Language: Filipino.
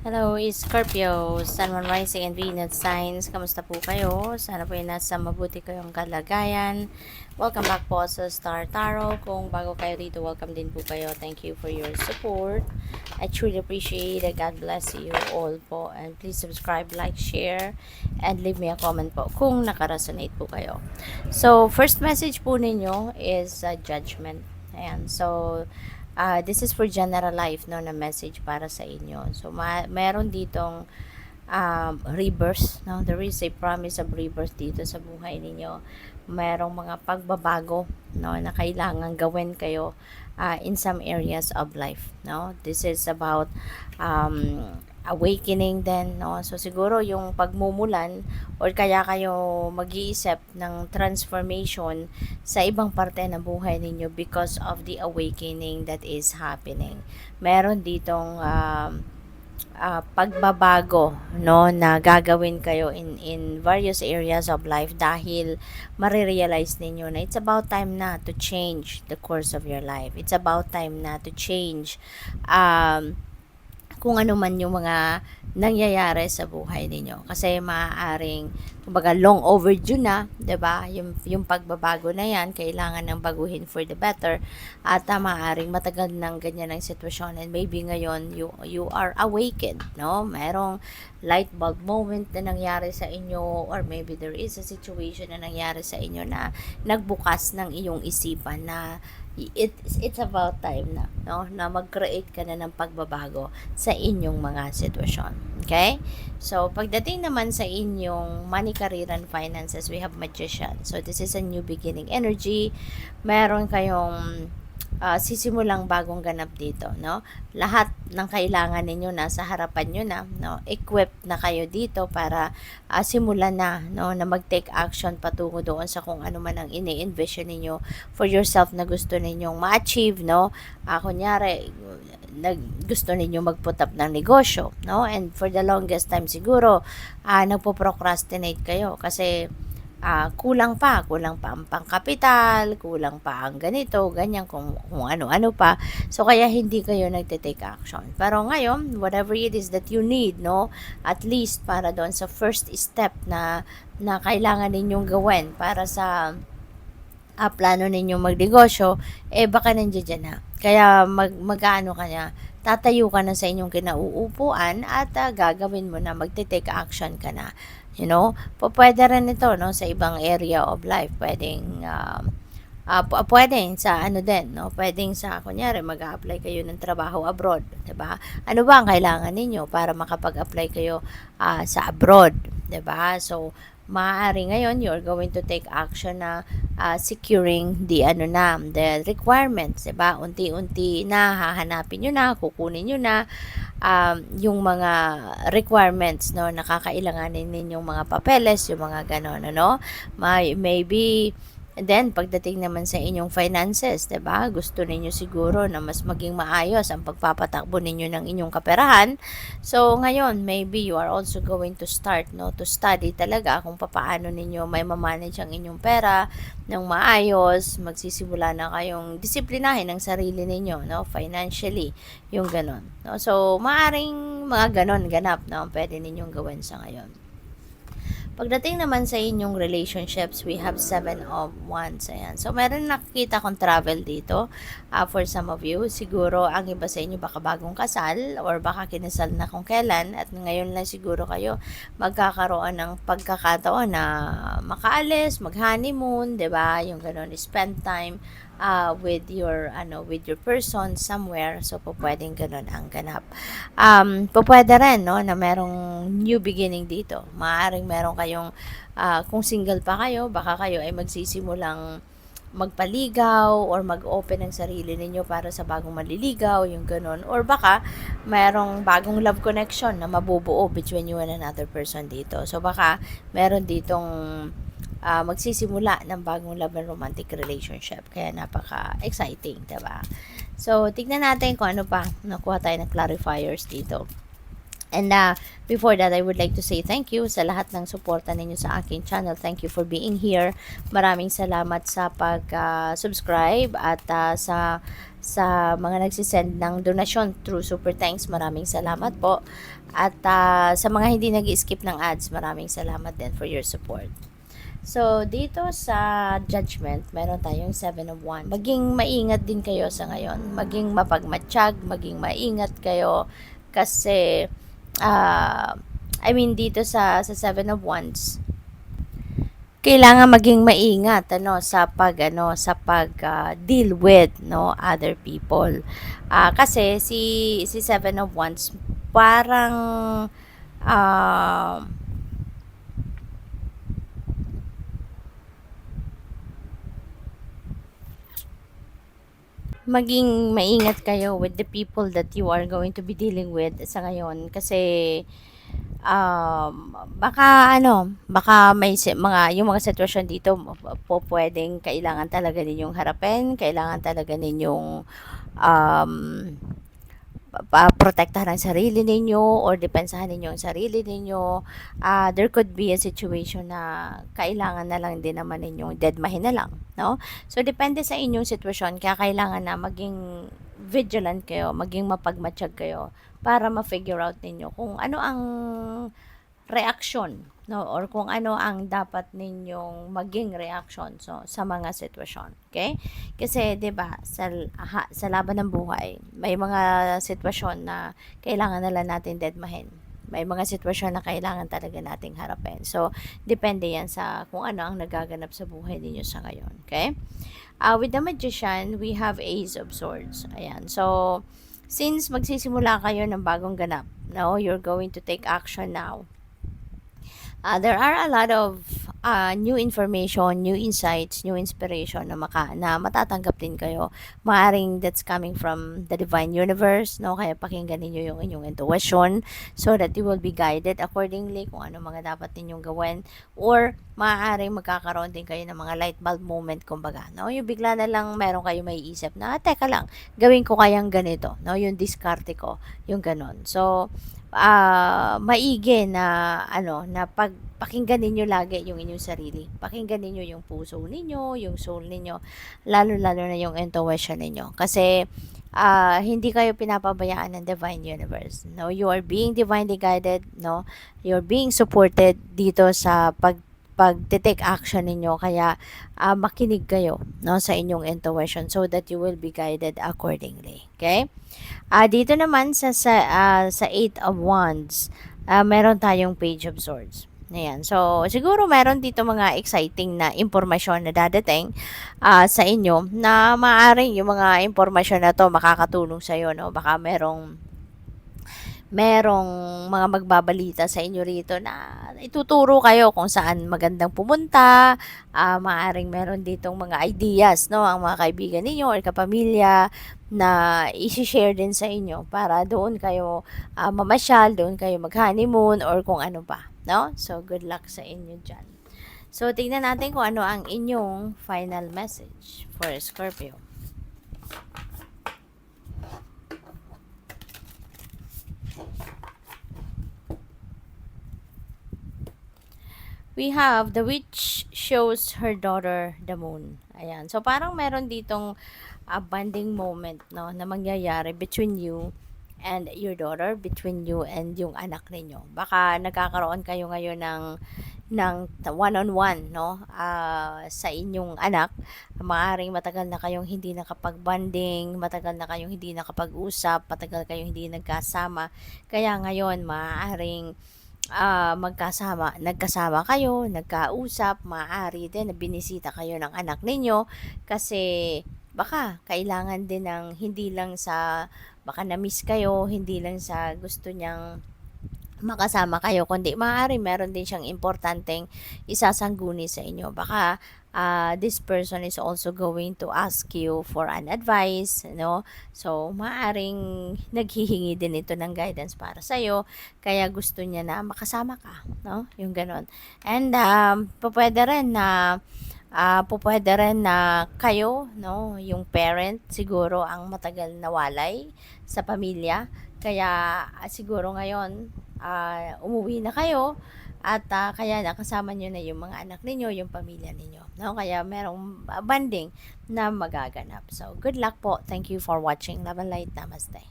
Hello, Scorpio, Sun, Moon, Rising, and Venus signs. Kamusta po kayo? Sana po ay nasa mabuti kayong kalagayan. Welcome back po sa Star Tarot. Kung bago kayo dito, welcome din po kayo. Thank you for your support. I truly appreciate it. God bless you all po. And please subscribe, like, share, and leave me a comment po kung nakaresonate po kayo. So, first message po ninyo is judgment. Ayan. So, this is for general life, no, na message para sa inyo. So meron ditong rebirth, no? There is a promise of rebirth dito sa buhay ninyo. Merong mga pagbabago, no, na kailangan gawin kayo in some areas of life, no? This is about awakening din, no? So siguro yung pagmumulan or kaya kayo mag-iisip ng transformation sa ibang parte ng buhay ninyo because of the awakening that is happening. Meron ditong pagbabago, no, na gagawin kayo in various areas of life dahil marirealize ninyo na it's about time na to change the course of your life. It's about time na to change kung ano man yung mga nangyayari sa buhay ninyo. Kasi maaaring, kumbaga, long overdue na, 'di ba? Yung pagbabago na yan, kailangan ng baguhin for the better. At maaaring matagal nang ganyan ang sitwasyon and maybe ngayon you are awakened, no? Merong light bulb moment na nangyari sa inyo or maybe there is a situation na nangyari sa inyo na nagbukas ng iyong isipan na it's about time na, no, na mag-create ka na ng pagbabago sa inyong mga sitwasyon. Okay? So, pagdating naman sa inyong money, career, and finances, we have Magician. So, this is a new beginning energy. Meron kayong sisimulang bagong ganap dito, no? Lahat ng kailangan ninyo nasa harapan nyo na, no? Equipped na kayo dito para simulan na, no, na mag-take action patungo doon sa kung ano man ang ini-envision ninyo for yourself na gusto ninyong ma-achieve, no? Kunyari, gusto ninyo mag-put up ng negosyo, no? And for the longest time siguro, nagpo-procrastinate kayo kasi kulang pa ang pangkapital, kulang pa ang ganito, ganyan, kung ano-ano pa. So, kaya hindi kayo nagte-take action. Pero ngayon, whatever it is that you need, no, at least para doon sa first step na kailangan ninyong gawin para sa plano ninyong magnegosyo, baka nandiyan na. Kaya mag-ano ka na, tatayo ka na sa inyong kinauupuan at gagawin mo na, magte-take action ka na. You know, pwede rin ito, no, sa ibang area of life. Pwedeng pwedeng sa ano din, no? Pwedeng sa, kunyari, mag-a-apply kayo ng trabaho abroad, 'di ba? Ano ba ang kailangan ninyo para makapag-apply kayo sa abroad, 'di ba? So, maaari ngayon you're going to take action na securing the requirements, 'di ba? Unti-unti na hahanapin niyo na, kukunin niyo na yung mga requirements, no, nakakailanganin ninyong mga papeles, yung mga ganon, ano, maybe. And then, pagdating naman sa inyong finances, 'di ba? Gusto ninyo siguro na mas maging maayos ang pagpapatakbo ninyo ng inyong kaperahan. So, ngayon, maybe you are also going to start, no, to study talaga kung paano ninyo may manage ang inyong pera ng maayos. Magsisimula na kayong disiplinahin ang sarili ninyo, no, financially, yung ganon, no? So, maaring mga ganon ganap, no, pwede ninyong gawin sa ngayon. Pagdating naman sa inyong relationships, we have 7 of Wands. Ayan. So, meron nakikita kong travel dito for some of you. Siguro, ang iba sa inyo baka bagong kasal or baka kinasal na kung kailan at ngayon lang siguro kayo magkakaroon ng pagkakataon na makaalis, mag-honeymoon, 'di ba? Yung gano'n, spend time with your person somewhere. So, pwedeng ganun ang ganap. Pwede rin, no, na merong new beginning dito. Maaaring meron kayong, kung single pa kayo, baka kayo ay magsisimulang magpaligaw or mag-open ng sarili ninyo para sa bagong maliligaw, yung ganun. Or baka merong bagong love connection na mabubuo between you and another person dito. So, baka meron ditong magsisimula ng bagong love and romantic relationship. Kaya napaka-exciting, diba? So, tignan natin kung ano pa. Nakuha tayo ng clarifiers dito. And before that, I would like to say thank you sa lahat ng suporta ninyo sa aking channel. Thank you for being here. Maraming salamat sa pag-subscribe at sa mga nagsisend ng donasyon through Super Thanks. Maraming salamat po. At sa mga hindi nag-skip ng ads, maraming salamat din for your support. So, dito sa judgment, meron tayong 7 of Wands. Maging maingat din kayo sa ngayon. Maging mapagmatsyag, maging maingat kayo. Kasi, dito sa 7 of Wands, kailangan maging maingat sa pag deal with other people. Kasi si 7 of Wands parang uh, maging maingat kayo with the people that you are going to be dealing with sa ngayon kasi baka may yung mga sitwasyon dito po pwedeng kailangan talaga ninyong harapin, kailangan talaga ninyong um, protektahan ang sarili ninyo or depensahan ninyo ang sarili ninyo. There could be a situation na kailangan na lang din naman ninyong deadmahin na lang, no? So, depende sa inyong sitwasyon, kaya kailangan na maging vigilant kayo, maging mapagmatsyag kayo para ma-figure out ninyo kung ano ang reaksyon, no, or kung ano ang dapat ninyong maging reaction sa mga sitwasyon. Okay? Kasi 'di ba sa laban ng buhay, may mga sitwasyon na kailangan na lang natin deadmahin. May mga sitwasyon na kailangan talaga nating harapin. So, depende yan sa kung ano ang nagaganap sa buhay ninyo sa ngayon. Okay? With the Magician, we have Ace of Swords. Ayan. So, since magsisimula kayo ng bagong ganap, no, you're going to take action now. There are a lot of new information, new insights, new inspiration na matatanggap din kayo. Maaring that's coming from the divine universe, no? Kaya pakinggan niyo yung inyong intuition so that you will be guided accordingly kung ano mga dapat ninyong gawin. Or maaaring magkakaroon din kayo ng mga light bulb moment, kumbaga, no? Yung bigla na lang meron kayo may isip na, teka lang, gawin ko kayang ganito, no? Yung diskarte ko, yung ganon. So, maigi na na pakinggan ninyo lagi yung inyong sarili. Pakinggan ninyo yung puso ninyo, yung soul ninyo, lalo-lalo na yung intuition ninyo. Kasi hindi kayo pinapabayaan ng divine universe. No, you are being divinely guided, no? You're being supported dito sa pag-take action ninyo, kaya makinig kayo, no, sa inyong intuition so that you will be guided accordingly. Okay? Dito naman sa 8 of Wands, meron tayong Page of Swords. Ayan. So, siguro meron dito mga exciting na impormasyon na dadating sa inyo na maaaring yung mga impormasyon na to makakatulong sa iyo, no? Baka merong mga magbabalita sa inyo rito na ituturo kayo kung saan magandang pumunta. Maaring meron ditong mga ideas, no, ang mga kaibigan ninyo or kapamilya na i-share din sa inyo para doon kayo mamasyal, doon kayo mag-honeymoon or kung ano pa, no? So, good luck sa inyo dyan. So, tingnan natin kung ano ang inyong final message for Scorpio. We have the witch shows her daughter the moon. Ayan. So, parang meron ditong bonding moment, no, na mangyayari between you and your daughter, between you and yung anak ninyo. Baka nagkakaroon kayo ngayon ng one-on-one, no, sa inyong anak. Maaring matagal na kayong hindi nakapag-bonding, matagal na kayong hindi nakapag-usap, matagal kayong hindi nagkasama. Kaya ngayon, maaring nagkasama kayo, nagkausap, maaari din na binisita kayo ng anak ninyo kasi baka kailangan din ng hindi lang sa baka na-miss kayo, hindi lang sa gusto niyang makasama kayo, kundi maaari meron din siyang importanteng isasangguni sa inyo. Baka this person is also going to ask you for an advice, no? So, maaring naghihingi din ito ng guidance para sa iyo, kaya gusto niya na makasama ka, no? Yung ganon. And pupwede rin na kayo, no, yung parent siguro ang matagal nawalay sa pamilya, kaya siguro ngayon umuwi na kayo at kaya nakasama niyo na yung mga anak ninyo, yung pamilya ninyo, no? Kaya merong bonding na magaganap. So, good luck po. Thank you for watching. Love and light. Namaste.